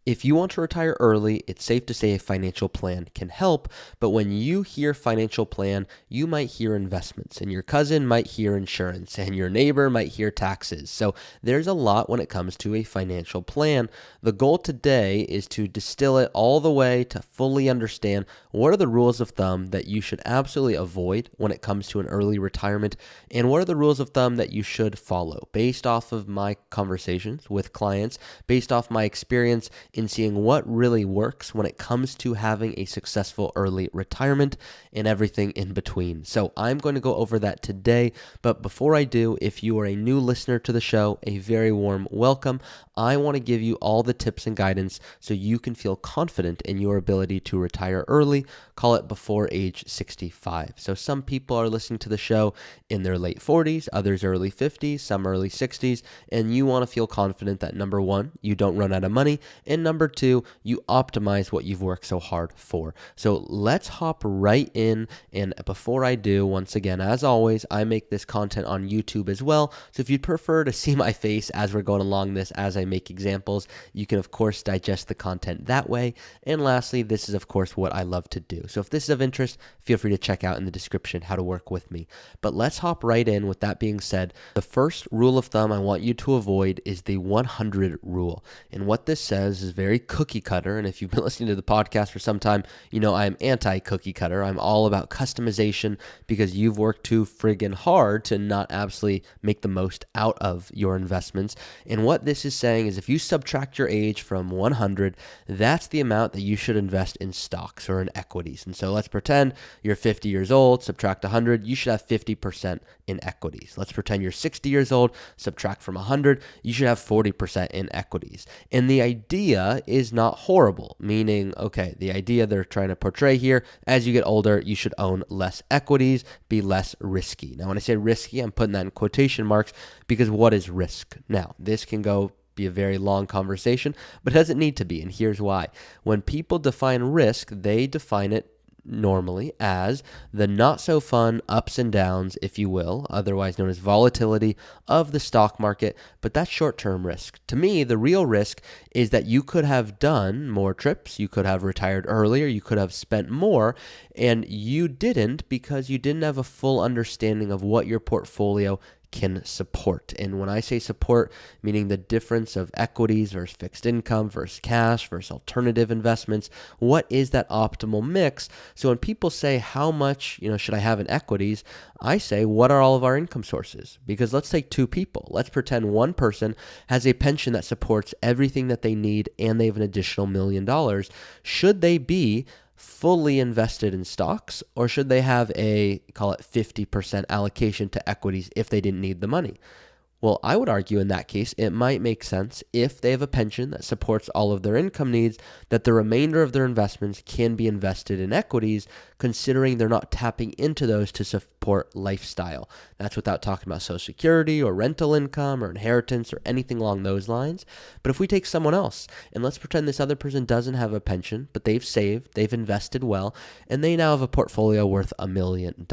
If you want to retire early, it's safe to say a financial plan can help, but when you hear financial plan, you might hear investments, and your cousin might hear insurance, and your neighbor might hear taxes. So there's a lot when it comes to a financial plan. The goal today is to distill it all the way to fully understand what are the rules of thumb that you should absolutely avoid when it comes to an early retirement, and what are the rules of thumb that you should follow based off of my conversations with clients, based off my experience in seeing what really works when it comes to having a successful early retirement and everything in between. So I'm going to go over that today. But before I do, if you are a new listener to the show, a very warm welcome. I want to give you all the tips and guidance so you can feel confident in your ability to retire early, call it before age 65. So some people are listening to the show in their late 40s, others early 50s, some early 60s, and you want to feel confident that number one, you don't run out of money, and number two, you optimize what you've worked so hard for. So let's hop right in. And before I do, once again, as always, I make this content on YouTube as well. So if you'd prefer to see my face as we're going along this, as I make examples, you can of course digest the content that way. And lastly, this is of course what I love to do. So if this is of interest, feel free to check out in the description how to work with me. But let's hop right in. With that being said, the first rule of thumb I want you to avoid is the 100 rule. And what this says is very cookie cutter. And if you've been listening to the podcast for some time, you know I'm anti-cookie cutter. I'm all about customization because you've worked too friggin' hard to not absolutely make the most out of your investments. And what this is saying is if you subtract your age from 100, that's the amount that you should invest in stocks or in equities. And so let's pretend you're 50 years old, subtract 100, you should have 50% in equities. Let's pretend you're 60 years old, subtract from 100, you should have 40% in equities. And the idea is not horrible, meaning, okay, the idea they're trying to portray here, as you get older, you should own less equities, be less risky. Now, when I say risky, I'm putting that in quotation marks because what is risk? Now, this can be a very long conversation, but it doesn't need to be, and here's why. When people define risk, they define it normally as the not so fun ups and downs, if you will, otherwise known as volatility of the stock market, but that's short-term risk. To me, the real risk is that you could have done more trips, you could have retired earlier, you could have spent more, and you didn't because you didn't have a full understanding of what your portfolio can support. And when I say support, meaning the difference of equities versus fixed income versus cash versus alternative investments, what is that optimal mix? So when people say how much, should I have in equities, I say, what are all of our income sources? Because let's take two people. Let's pretend one person has a pension that supports everything that they need and they have an additional $1 million. Should they be fully invested in stocks, or should they have a, call it 50% allocation to equities if they didn't need the money? Well, I would argue in that case, it might make sense if they have a pension that supports all of their income needs, that the remainder of their investments can be invested in equities, considering they're not tapping into those to support lifestyle. That's without talking about Social Security or rental income or inheritance or anything along those lines. But if we take someone else, and let's pretend this other person doesn't have a pension, but they've saved, they've invested well, and they now have a portfolio worth $1 million.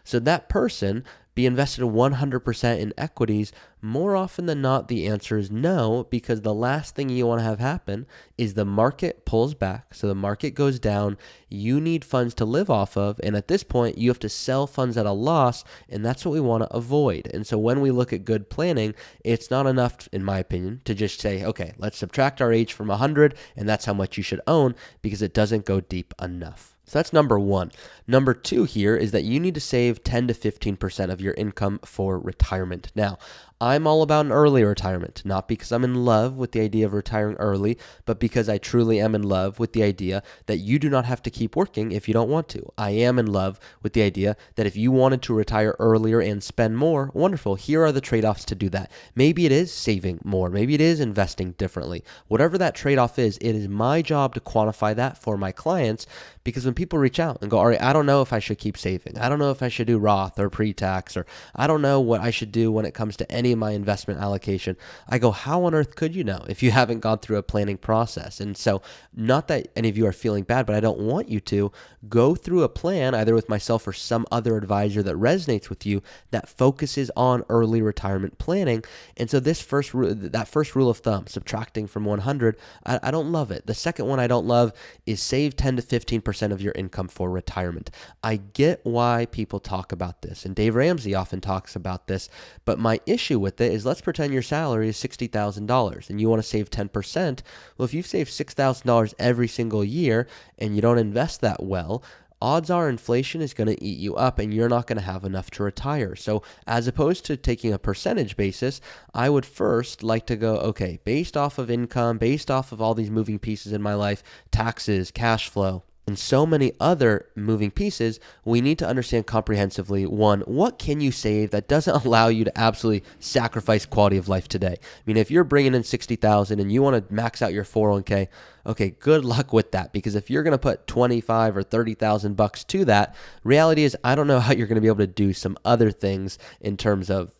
So that person be invested 100% in equities, more often than not, the answer is no, because the last thing you want to have happen is the market pulls back. So the market goes down. You need funds to live off of. And at this point, you have to sell funds at a loss. And that's what we want to avoid. And so when we look at good planning, it's not enough, in my opinion, to just say, okay, let's subtract our age from 100, and that's how much you should own, because it doesn't go deep enough. So that's number one. Number two here is that you need to save 10 to 15% of your income for retirement. Now, I'm all about an early retirement, not because I'm in love with the idea of retiring early, but because I truly am in love with the idea that you do not have to keep working if you don't want to. I am in love with the idea that if you wanted to retire earlier and spend more, wonderful. Here are the trade-offs to do that. Maybe it is saving more. Maybe it is investing differently. Whatever that trade-off is, it is my job to quantify that for my clients, because when people reach out and go, Ari, I don't know if I should keep saving. I don't know if I should do Roth or pre-tax, or I don't know what I should do when it comes to any any of my investment allocation. I go, how on earth could you know if you haven't gone through a planning process? And so not that any of you are feeling bad, but I don't want you to go through a plan either with myself or some other advisor that resonates with you that focuses on early retirement planning. And so that first rule of thumb, subtracting from 100, I don't love it. The second one I don't love is save 10 to 15% of your income for retirement. I get why people talk about this, and Dave Ramsey often talks about this, but my issue with it is, let's pretend your salary is $60,000 and you want to save 10%. Well, if you save $6,000 every single year and you don't invest that well, odds are inflation is going to eat you up and you're not going to have enough to retire. So as opposed to taking a percentage basis, I would first like to go, okay, based off of income, based off of all these moving pieces in my life, taxes, cash flow, and so many other moving pieces, we need to understand comprehensively, one, what can you save that doesn't allow you to absolutely sacrifice quality of life today? I mean, if you're bringing in $60,000 and you want to max out your 401k, okay, good luck with that, because if you're going to put 25 or 30,000 bucks to that, reality is I don't know how you're going to be able to do some other things in terms of,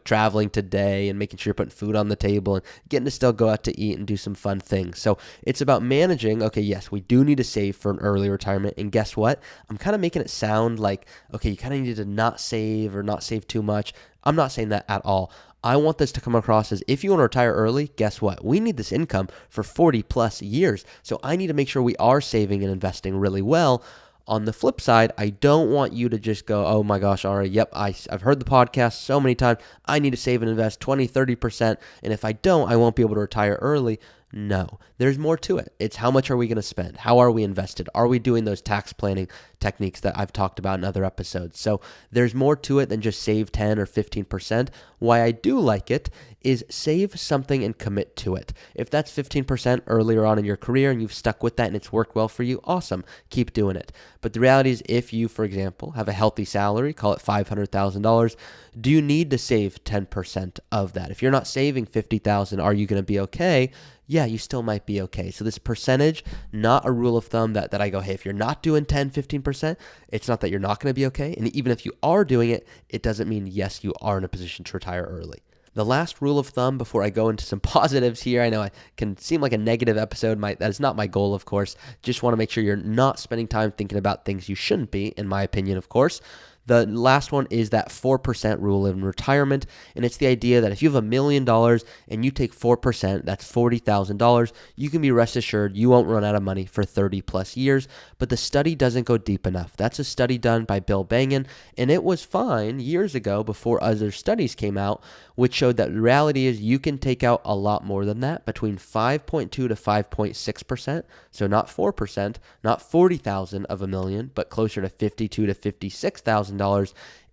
traveling today and making sure you're putting food on the table and getting to still go out to eat and do some fun things. So it's about managing, okay, yes, we do need to save for an early retirement. And guess what? I'm kind of making it sound like, okay, you kind of need to not save or not save too much. I'm not saying that at all. I want this to come across as, if you want to retire early, guess what? We need this income for 40 plus years. So I need to make sure we are saving and investing really well. On the flip side, I don't want you to just go, oh my gosh, Ari, yep, I've heard the podcast so many times. I need to save and invest 20, 30%. And if I don't, I won't be able to retire early. No, there's more to it. It's how much are we going to spend? How are we invested? Are we doing those tax planning techniques that I've talked about in other episodes? So there's more to it than just save 10 or 15%. Why I do like it is save something and commit to it. If that's 15% earlier on in your career and you've stuck with that and it's worked well for you, awesome, keep doing it. But the reality is, if you, for example, have a healthy salary, call it $500,000, do you need to save 10% of that? If you're not saving $50,000, are you going to be okay? Yeah, you still might be okay. So this percentage, not a rule of thumb that I go, hey, if you're not doing 10, 15%, it's not that you're not going to be okay. And even if you are doing it, it doesn't mean, yes, you are in a position to retire early. The last rule of thumb before I go into some positives here, I know it can seem like a negative episode. That is not my goal, of course. Just want to make sure you're not spending time thinking about things you shouldn't be, in my opinion, of course. The last one is that 4% rule in retirement, and it's the idea that if you have $1 million and you take 4%, that's $40,000, you can be rest assured you won't run out of money for 30 plus years, but the study doesn't go deep enough. That's a study done by Bill Bengen, and it was fine years ago before other studies came out, which showed that the reality is you can take out a lot more than that, between 5.2 to 5.6%, so not 4%, not 40,000 of $1 million, but closer to 52 to 56,000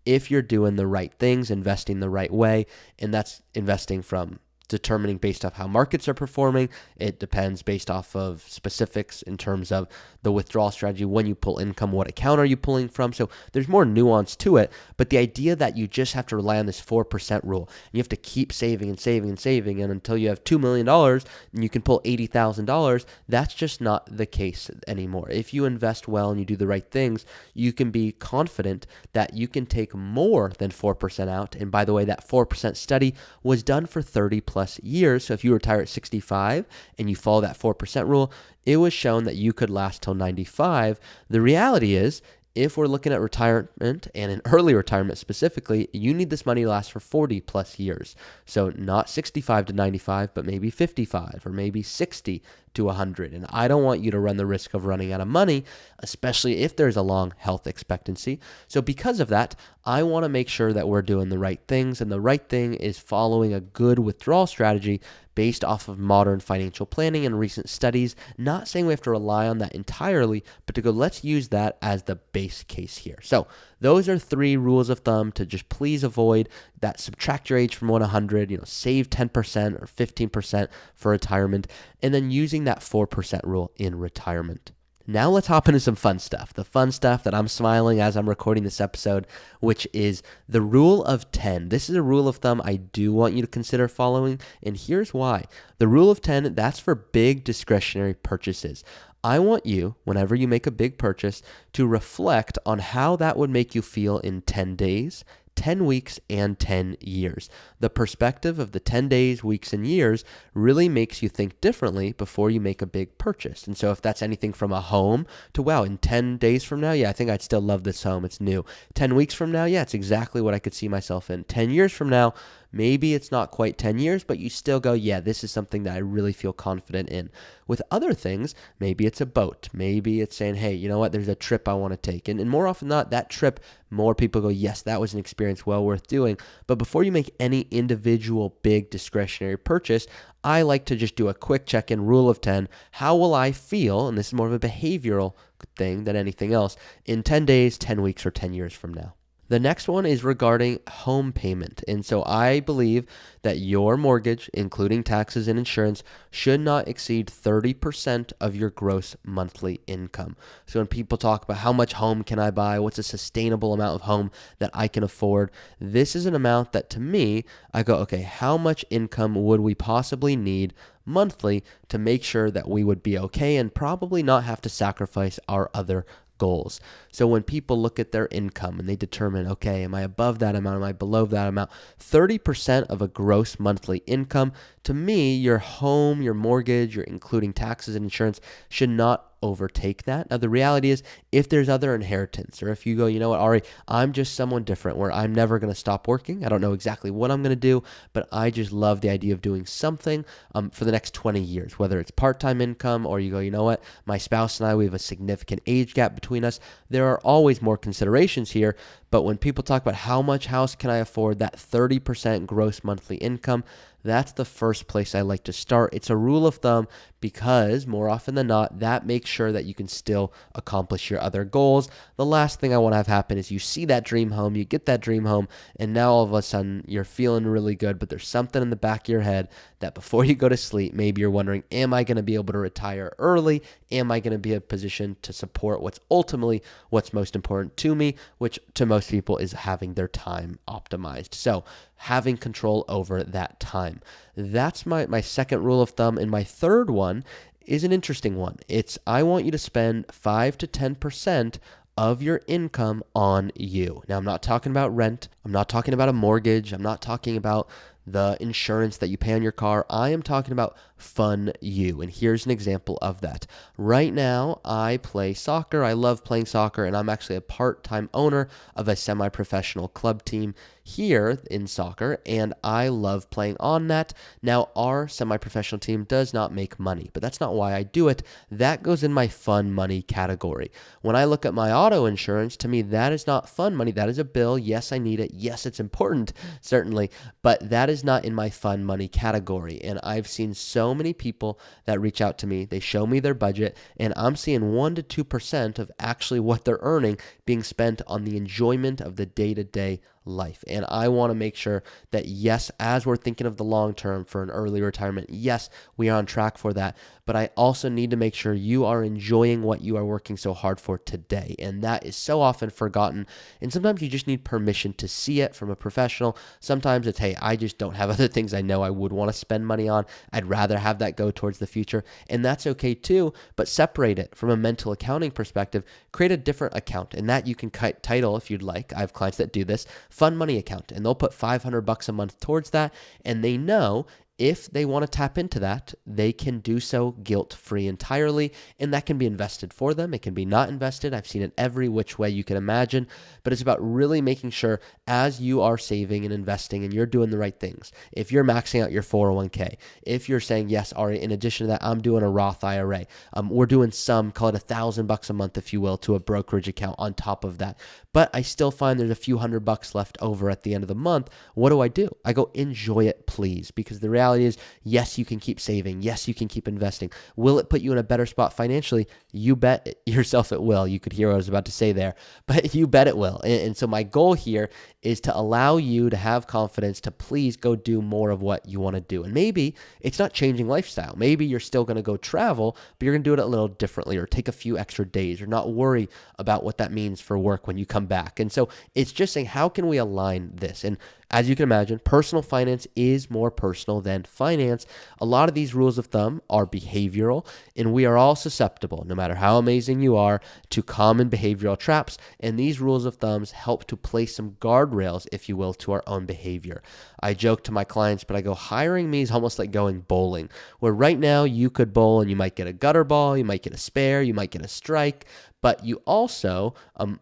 if you're doing the right things, investing the right way. And that's investing from determining based off how markets are performing. It depends based off of specifics in terms of the withdrawal strategy. When you pull income, what account are you pulling from? So there's more nuance to it, but the idea that you just have to rely on this 4% rule, and you have to keep saving and saving and saving, and until you have $2 million and you can pull $80,000, that's just not the case anymore. If you invest well and you do the right things, you can be confident that you can take more than 4% out. And by the way, that 4% study was done for 30 plus years. So if you retire at 65 and you follow that 4% rule, it was shown that you could last till 95. The reality is, if we're looking at retirement and an early retirement specifically, you need this money to last for 40 plus years. So not 65 to 95, but maybe 55 or maybe 60 to 100. And I don't want you to run the risk of running out of money, especially if there's a long health expectancy. So because of that, I want to make sure that we're doing the right things. And the right thing is following a good withdrawal strategy based off of modern financial planning and recent studies. Not saying we have to rely on that entirely, but to go, let's use that as the base case here. So those are 3 rules of thumb to just please avoid that. Subtract your age from 1 to 100, save 10% or 15% for retirement, and then using that 4% rule in retirement. Now let's hop into some fun stuff. The fun stuff that I'm smiling as I'm recording this episode, which is the rule of 10. This is a rule of thumb I do want you to consider following, and here's why. The rule of 10, that's for big discretionary purchases. I want you, whenever you make a big purchase, to reflect on how that would make you feel in 10 days, 10 weeks and 10 years. The perspective of the 10 days, weeks, and years really makes you think differently before you make a big purchase. And so if that's anything from a home to, wow, in 10 days from now, yeah, I think I'd still love this home. It's new. 10 weeks from now, yeah, it's exactly what I could see myself in. 10 years from now, maybe it's not quite 10 years, but you still go, yeah, this is something that I really feel confident in. With other things, maybe it's a boat. Maybe it's saying, hey, you know what, there's a trip I want to take. And more often than not, that trip, more people go, yes, that was an experience well worth doing. But before you make any individual big discretionary purchase, I like to just do a quick check-in, rule of 10. How will I feel? And this is more of a behavioral thing than anything else in 10 days, 10 weeks, or 10 years from now. The next one is regarding home payment. And so I believe that your mortgage, including taxes and insurance, should not exceed 30% of your gross monthly income. So when people talk about how much home can I buy, what's a sustainable amount of home that I can afford, this is an amount that to me, I go, okay, how much income would we possibly need monthly to make sure that we would be okay and probably not have to sacrifice our other goals. So when people look at their income and they determine, okay, am I above that amount? Am I below that amount? 30% of a gross monthly income, to me, your home, your mortgage, your including taxes and insurance should not overtake that. Now, the reality is if there's other inheritance, or if you go, you know what, Ari, I'm just someone different where I'm never going to stop working. I don't know exactly what I'm going to do, but I just love the idea of doing something for the next 20 years, whether it's part-time income or you go, you know what, my spouse and I, we have a significant age gap between us. There are always more considerations here, but when people talk about how much house can I afford, that 30% gross monthly income, that's the first place I like to start. It's a rule of thumb because more often than not, that makes sure that you can still accomplish your other goals. The last thing I want to have happen is you see that dream home, you get that dream home, and now all of a sudden you're feeling really good, but there's something in the back of your head that before you go to sleep, maybe you're wondering, am I going to be able to retire early? Am I going to be in a position to support what's ultimately what's most important to me, which to most people is having their time optimized. So having control over that time. That's my second rule of thumb. And my third one is an interesting one. It's I want you to spend 5 to 10% of your income on you. Now, I'm not talking about rent. I'm not talking about a mortgage. I'm not talking about the insurance that you pay on your car. I am talking about fun you. And here's an example of that. Right now, I play soccer. I love playing soccer, and I'm actually a part-time owner of a semi-professional club team here in soccer, and I love playing on that. Now, our semi-professional team does not make money, but that's not why I do it. That goes in my fun money category. When I look at my auto insurance, to me, that is not fun money. That is a bill. Yes, I need it. Yes, it's important, certainly, but that is not in my fun money category. And I've seen so many people that reach out to me. They show me their budget, and I'm seeing 1 to 2% of actually what they're earning being spent on the enjoyment of the day-to-day life. And I want to make sure that, yes, as we're thinking of the long term for an early retirement, yes, we are on track for that. But I also need to make sure you are enjoying what you are working so hard for today. And that is so often forgotten. And sometimes you just need permission to see it from a professional. Sometimes it's, hey, I just don't have other things I know I would want to spend money on. I'd rather have that go towards the future. And that's okay too. But separate it from a mental accounting perspective. Create a different account. And that you can title, if you'd like. I have clients that do this, fun money account, and they'll put $500 a month towards that, and they know if they want to tap into that, they can do so guilt-free entirely, and that can be invested for them. It can be not invested. I've seen it every which way you can imagine, but it's about really making sure as you are saving and investing and you're doing the right things, if you're maxing out your 401k, if you're saying, yes, Ari, in addition to that, I'm doing a Roth IRA, we're doing some, call it $1,000 a month, if you will, to a brokerage account on top of that, but I still find there's a few $100 left over at the end of the month. What do? I go, enjoy it, please, because the reality is, yes, you can keep saving. Yes, you can keep investing. Will it put you in a better spot financially? You bet yourself it will. You could hear what I was about to say there, but you bet it will. And so my goal here is to allow you to have confidence to please go do more of what you want to do. And maybe it's not changing lifestyle. Maybe you're still going to go travel, but you're going to do it a little differently, or take a few extra days, or not worry about what that means for work when you come back. And so it's just saying, how can we align this? And As you can imagine, personal finance is more personal than finance. A lot of these rules of thumb are behavioral, and we are all susceptible, no matter how amazing you are, to common behavioral traps. And these rules of thumbs help to place some guardrails, if you will, to our own behavior. I joke to my clients, but I go, hiring me is almost like going bowling, where right now you could bowl and you might get a gutter ball, you might get a spare, you might get a strike, but you also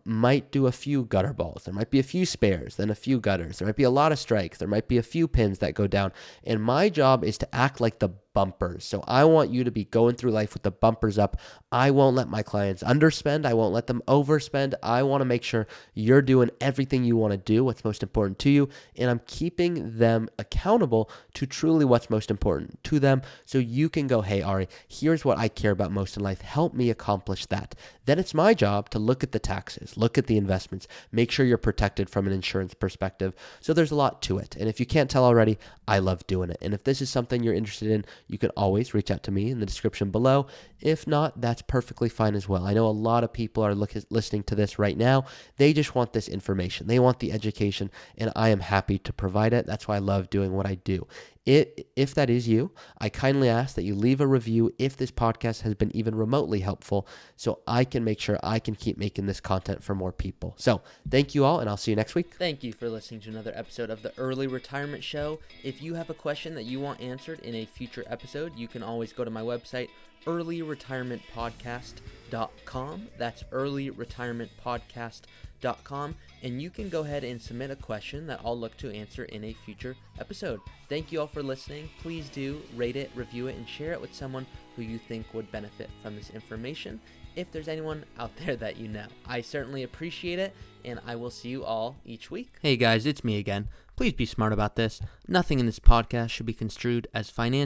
might do a few gutter balls. There might be a few spares, then a few gutters. There might be a lot of strikes. There might be a few pins that go down. And my job is to act like the bumpers. So I want you to be going through life with the bumpers up. I won't let my clients underspend. I won't let them overspend. I want to make sure you're doing everything you want to do, what's most important to you, and I'm keeping them accountable to truly what's most important to them, so you can go, hey, Ari, here's what I care about most in life. Help me accomplish that. Then it's my job to look at the taxes, look at the investments, make sure you're protected from an insurance perspective. So there's a lot to it. And if you can't tell already, I love doing it. And if this is something you're interested in, you can always reach out to me in the description below. If not, that's perfectly fine as well. I know a lot of people are listening to this right now. They just want this information. They want the education, and I am happy to provide it. That's why I love doing what I do. If that is you, I kindly ask that you leave a review if this podcast has been even remotely helpful, so I can make sure I can keep making this content for more people. So thank you all, and I'll see you next week. Thank you for listening to another episode of the Early Retirement Show. If you have a question that you want answered in a future episode, you can always go to my website, earlyretirementpodcast.com. That's earlyretirementpodcast.com, and you can go ahead and submit a question that I'll look to answer in a future episode. Thank you all for listening. Please do rate it, review it, and share it with someone who you think would benefit from this information, if there's anyone out there that you know. I certainly appreciate it, and I will see you all each week. Hey guys, it's me again. Please be smart about this. Nothing in this podcast should be construed as financial